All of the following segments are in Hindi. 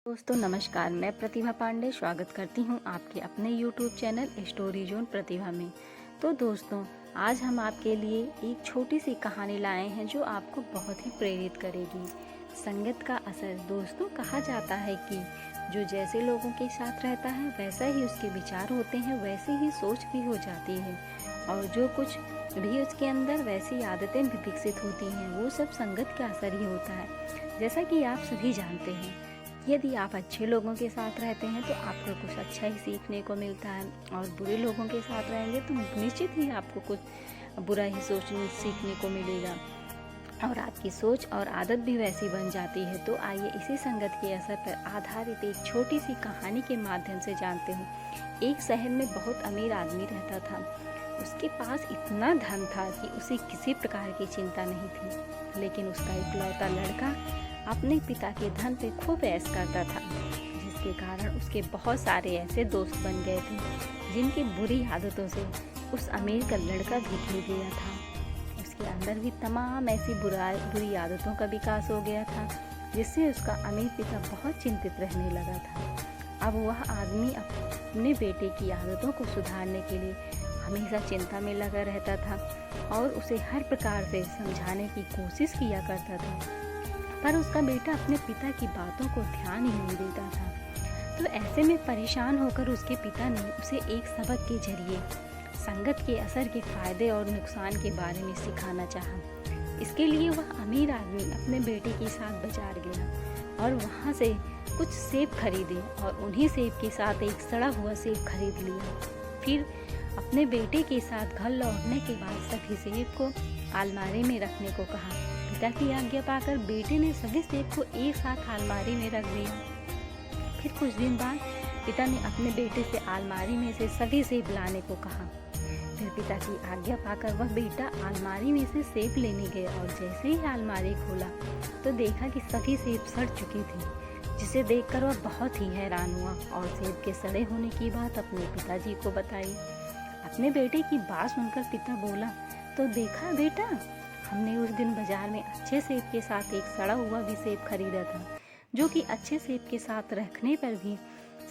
दोस्तों नमस्कार, मैं प्रतिभा पांडे स्वागत करती हूं आपके अपने YouTube चैनल स्टोरी जोन प्रतिभा में। तो दोस्तों, आज हम आपके लिए एक छोटी सी कहानी लाए हैं जो आपको बहुत ही प्रेरित करेगी। संगत का असर। दोस्तों, कहा जाता है कि जो जैसे लोगों के साथ रहता है वैसा ही उसके विचार होते हैं, वैसे ही सोच भी हो जाती है और जो कुछ भी उसके अंदर वैसी आदतें भी विकसित होती हैं। वो सब संगत का असर ही होता है। जैसा कि आप सभी जानते हैं, यदि आप अच्छे लोगों के साथ रहते हैं तो आपको कुछ अच्छा ही सीखने को मिलता है और बुरे लोगों के साथ रहेंगे तो निश्चित ही आपको कुछ बुरा ही सोचने सीखने को मिलेगा और आपकी सोच और आदत भी वैसी बन जाती है। तो आइए इसी संगत के असर पर आधारित एक छोटी सी कहानी के माध्यम से जानते हैं। एक शहर में बहुत अमीर आदमी रहता था। उसके पास इतना धन था कि उसे किसी प्रकार की चिंता नहीं थी, लेकिन उसका इकलौता लड़का अपने पिता के धन पे खूब ऐश करता था, जिसके कारण उसके बहुत सारे ऐसे दोस्त बन गए थे जिनकी बुरी आदतों से उस अमीर का लड़का भी घिर गया था। उसके अंदर भी तमाम ऐसी बुरी आदतों का विकास हो गया था, जिससे उसका अमीर पिता बहुत चिंतित रहने लगा था। अब वह आदमी अपने बेटे की आदतों को सुधारने के लिए हमेशा चिंता में लगा रहता था और उसे हर प्रकार से समझाने की कोशिश किया करता था, पर उसका बेटा अपने पिता की बातों को ध्यान ही नहीं देता था। तो ऐसे में परेशान होकर उसके पिता ने उसे एक सबक के जरिए संगत के असर के फायदे और नुकसान के बारे में सिखाना चाहा। इसके लिए वह अमीर आदमी अपने बेटे के साथ बाजार गया और वहाँ से कुछ सेब खरीदे और उन्हीं सेब के साथ एक सड़ा हुआ सेब खरीद लिया। फिर अपने बेटे के साथ घर लौटने के बाद सभी सेब को अलमारी में रखने को कहा। पिता की आज्ञा पाकर बेटे ने सभी सेब को एक साथ अलमारी में रख दिया। फिर कुछ दिन बाद पिता ने अपने बेटे से अलमारी में से सभी सेब लाने को कहा। फिर पिता की आज्ञा पाकर वह बेटा अलमारी में से सेब लेने गया और जैसे ही अलमारी खोला तो देखा कि सभी सेब सड़ चुकी थी, जिसे देखकर वह बहुत ही हैरान हुआ और सेब के सड़े होने की बात अपने पिताजी को बताई। अपने बेटे की बात सुनकर पिता बोला, तो देखा बेटा, हमने उस दिन बाजार में अच्छे सेब के साथ एक सड़ा हुआ भी सेब खरीदा था, जो कि अच्छे सेब के साथ रखने पर भी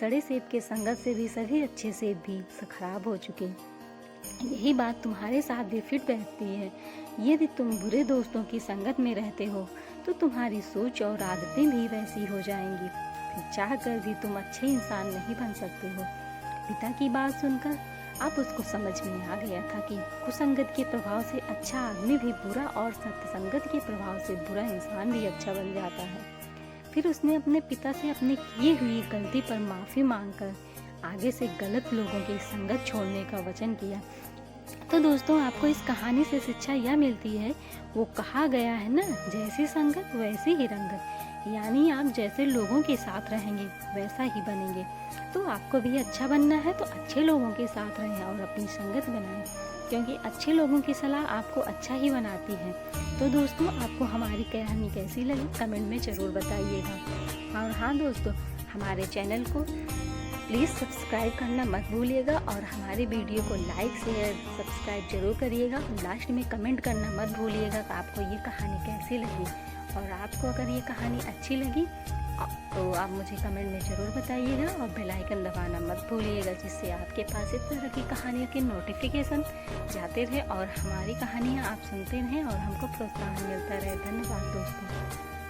सड़े सेब के संगत से भी सभी अच्छे सेब भी खराब हो चुके। यही बात तुम्हारे साथ भी फिट बैठती है। यदि तुम बुरे दोस्तों की संगत में रहते हो तो तुम्हारी सोच और आदतें भी वैसी हो जाएंगी, फिर चाह कर भी तुम अच्छे इंसान नहीं बन सकते हो। पिता की बात सुनकर अब उसको समझ में आ गया था कि कुसंगत के प्रभाव से अच्छा आदमी भी बुरा और सत्संगत के प्रभाव से बुरा इंसान भी अच्छा बन जाता है। फिर उसने अपने पिता से अपने किए हुई गलती पर माफ़ी मांगकर आगे से गलत लोगों की संगत छोड़ने का वचन किया। तो दोस्तों, आपको इस कहानी से शिक्षा यह मिलती है, वो कहा गया है ना, जैसी संगत वैसी ही रंगत, यानी आप जैसे लोगों के साथ रहेंगे वैसा ही बनेंगे। तो आपको भी अच्छा बनना है तो अच्छे लोगों के साथ रहें और अपनी संगत बनाएं, क्योंकि अच्छे लोगों की सलाह आपको अच्छा ही बनाती है। तो दोस्तों, आपको हमारी कहानी कैसी लगी कमेंट में ज़रूर बताइएगा। और हाँ दोस्तों, हमारे चैनल को प्लीज़ सब्सक्राइब करना मत भूलिएगा और हमारे वीडियो को लाइक शेयर सब्सक्राइब जरूर करिएगा। लास्ट में कमेंट करना मत भूलिएगा कि आपको ये कहानी कैसी लगी, और आपको अगर ये कहानी अच्छी लगी तो आप मुझे कमेंट में ज़रूर बताइएगा और बेल आइकन दबाना मत भूलिएगा, जिससे आपके पास इस तरह की कहानियों के नोटिफिकेशन जाते रहे और हमारी कहानियाँ आप सुनते रहें और हमको प्रोत्साहन मिलता रहे। धन्यवाद दोस्तों।